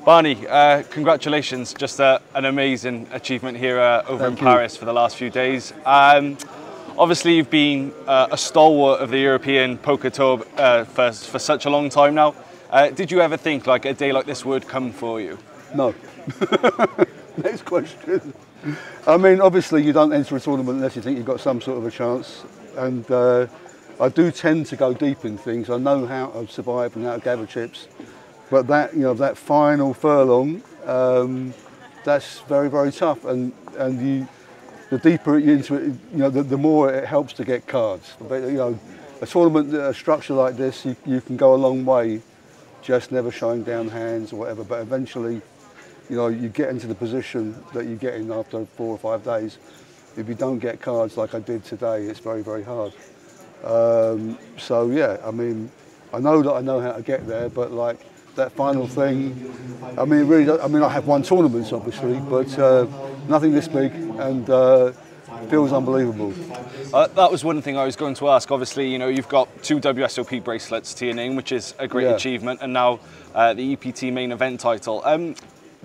Barney, congratulations, just an amazing achievement here over in Paris for the last few days. Obviously you've been a stalwart of the European poker tour for such a long time now. Did you ever think like a day like this would come for you? No. Next question. I mean, obviously you don't enter a tournament unless you think you've got some sort of a chance, and I do tend to go deep in things. I know how to survive and how to gather chips. But that, that final furlong, that's very, very tough. And the deeper into it, the more it helps to get cards. But, a tournament, a structure like this, you can go a long way, just never showing down hands or whatever. But eventually, you get into the position that you get in after 4 or 5 days. If you don't get cards like I did today, it's very, very hard. So yeah, I mean, I know that I know how to get there, but like, that final thing, I mean, really, I have won tournaments obviously, but nothing this big, and feels unbelievable. That was one thing I was going to ask. Obviously, you've got 2 WSOP bracelets to your name, which is a great achievement, and now the EPT Main Event title.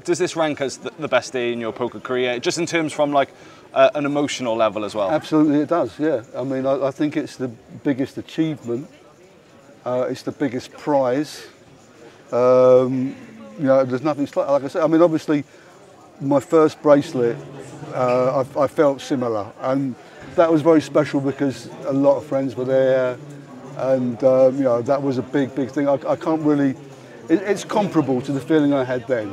Does this rank as the best day in your poker career, just in terms from like an emotional level as well? Absolutely, it does. Yeah, I mean, I think it's the biggest achievement. It's the biggest prize. There's nothing like I said. I mean, obviously, my first bracelet, I felt similar, and that was very special because a lot of friends were there, and that was a big thing. I can't really. It's comparable to the feeling I had then,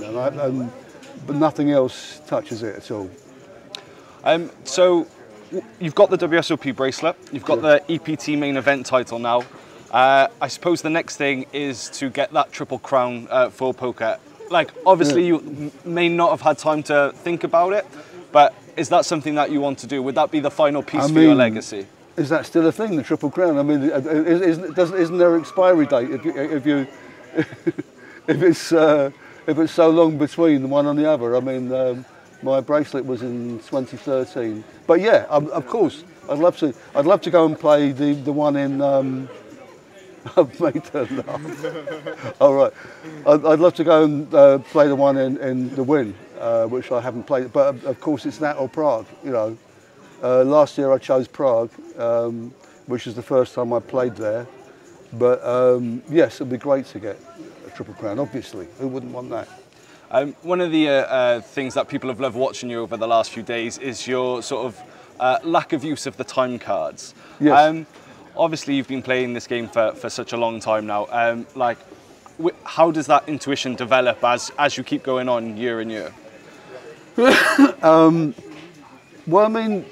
but nothing else touches it at all. So, you've got the WSOP bracelet, you've got the EPT Main Event title now. I suppose the next thing is to get that Triple Crown for poker. Like, obviously you may not have had time to think about it, but is that something that you want to do? Would that be the final piece for your legacy? Is that still a thing, the Triple Crown? I mean, isn't there an expiry date if it's so long between the one and the other? I mean, my bracelet was in 2013, but yeah, of course, I'd love to go and play the one in. I've made her laugh. All right. I'd love to go and play the one in the Win, which I haven't played. But of course, it's that or Prague. Last year I chose Prague, which is the first time I played there. But yes, it'd be great to get a Triple Crown. Obviously, who wouldn't want that? One of the things that people have loved watching you over the last few days is your sort of lack of use of the time cards. Yes. Obviously, you've been playing this game for such a long time now. How does that intuition develop as you keep going on year and year? Well, I mean,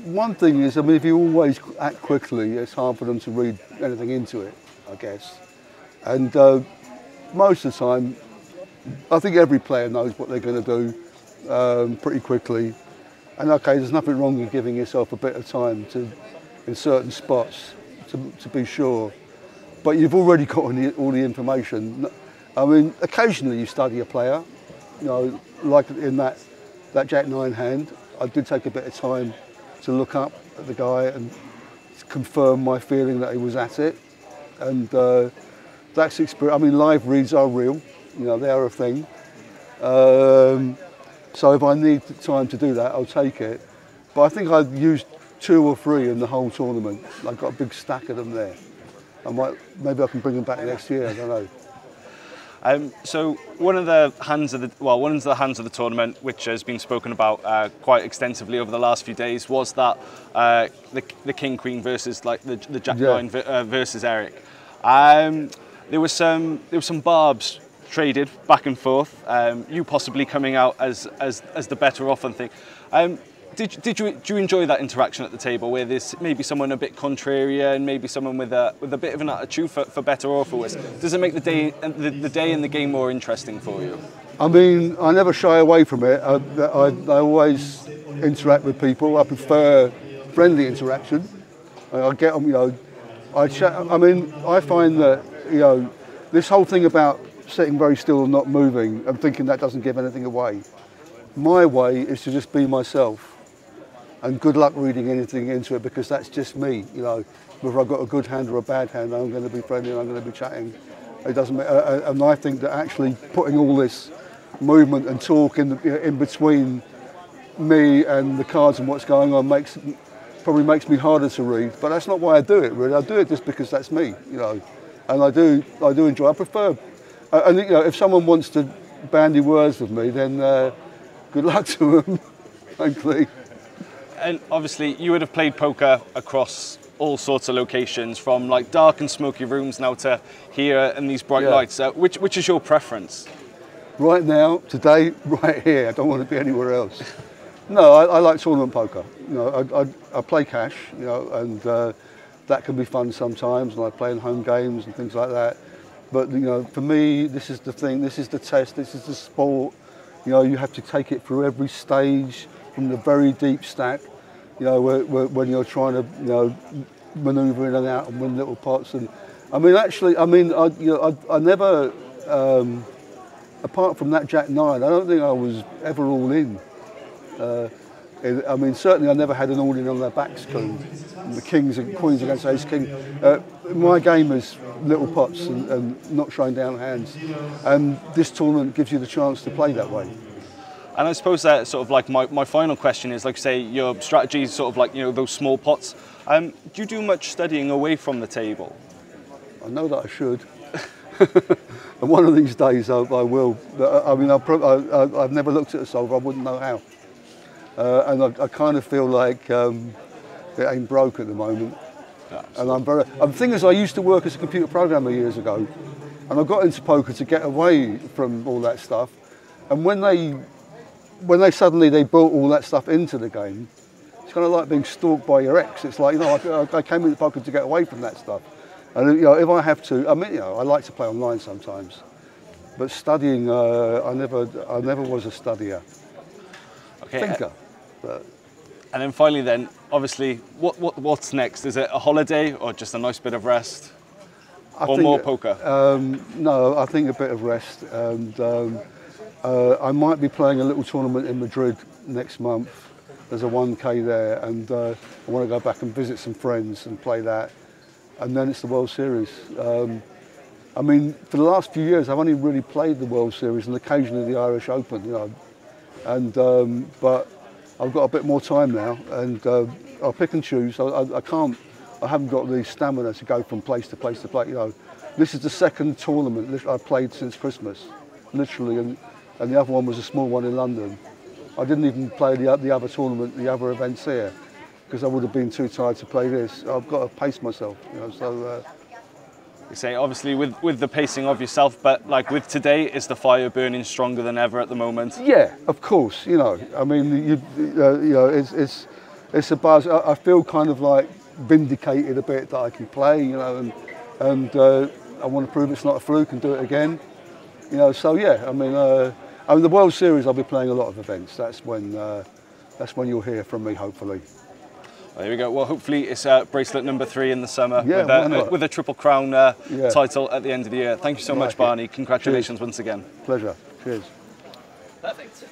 one thing is, if you always act quickly, it's hard for them to read anything into it, I guess. And most of the time, I think every player knows what they're going to do pretty quickly. And okay, there's nothing wrong with giving yourself a bit of time in certain spots to be sure, but you've already got all the information. I mean, occasionally you study a player, like in that Jack-9 hand, I did take a bit of time to look up at the guy and confirm my feeling that he was at it, and that's experience. I mean, live reads are real, they are a thing. So if I need time to do that, I'll take it. But I think I've used 2 or 3 in the whole tournament. I've got a big stack of them there. Maybe I can bring them back next year. I don't know. So one of the hands of the tournament, which has been spoken about quite extensively over the last few days, was that the King Queen versus like the Jack-9 versus Eric. There was some barbs traded back and forth. You possibly coming out as the better off and thing. Do you enjoy that interaction at the table, where there's maybe someone a bit contrarian, maybe someone with a bit of an attitude for better or for worse? Does it make the day and the game more interesting for you? I mean, I never shy away from it. I always interact with people. I prefer friendly interaction. I get them, I chat. I mean, I find that this whole thing about sitting very still and not moving and thinking that doesn't give anything away. My way is to just be myself. And good luck reading anything into it, because that's just me. Whether I've got a good hand or a bad hand, I'm going to be friendly and I'm going to be chatting. It doesn't matter. And I think that actually putting all this movement and talk in between me and the cards and what's going on probably makes me harder to read. But that's not why I do it, really. I do it just because that's me, you know. And I do enjoy. I prefer. And you know, if someone wants to bandy words with me, then good luck to them, frankly. And obviously, you would have played poker across all sorts of locations, from like dark and smoky rooms now to here and these bright lights. Which is your preference? Right now, today, right here. I don't want to be anywhere else. No, I like tournament poker. You know, I play cash, you know, and that can be fun sometimes, and I play in home games and things like that. But you know, for me, this is the thing. This is the test. This is the sport. You know, you have to take it through every stage, from the very deep stack. You know, when you're trying to, you know, manoeuvre in and out and win little pots. And I mean, actually, I never, apart from that Jack-9, I don't think I was ever all in. I mean, certainly I never had an all-in on their backs, the kings and queens against ace king. My game is little pots and not showing down hands, and this tournament gives you the chance to play that way. And I suppose that sort of like my final question is, like, say, your strategy is sort of like, you know, those small pots. Do you do much studying away from the table? I know that I should. And one of these days I will. I mean, I've never looked at a solver. I wouldn't know how. And I kind of feel like it ain't broke at the moment. Absolutely. And the thing is, I used to work as a computer programmer years ago, and I got into poker to get away from all that stuff. And when they suddenly built all that stuff into the game, it's kind of like being stalked by your ex. It's like, you know, I came into poker to get away from that stuff. And you know, if I have to, I mean, you know, I like to play online sometimes, but studying, I never was a studier. Okay. Thinker. But. And then finally, then, obviously, what's next? Is it a holiday or just a nice bit of rest, or more poker? No, I think a bit of rest, and I might be playing a little tournament in Madrid next month. There's a 1K there, and I want to go back and visit some friends and play that. And then it's the World Series. I mean, for the last few years, I've only really played the World Series and occasionally the Irish Open, you know. And but I've got a bit more time now, and I'll pick and choose. I haven't got the stamina to go from place to place to play. You know, this is the second tournament I've played since Christmas, literally, and the other one was a small one in London. I didn't even play the other tournament, the other events here, because I would have been too tired to play this. I've got to pace myself, you know. So. You say, obviously, with the pacing of yourself, but like with today, is the fire burning stronger than ever at the moment? Yeah, of course. You know, I mean, you know, it's a buzz. I feel kind of like vindicated a bit that I can play, you know, and I want to prove it's not a fluke and do it again. You know, so yeah, I mean, the World Series, I'll be playing a lot of events. That's when you'll hear from me, hopefully. Well, there we go. Well, hopefully it's bracelet number 3 in the summer, with a Triple Crown title at the end of the year. Thank you so much, Barney. Congratulations once again. Pleasure. Cheers. Perfect.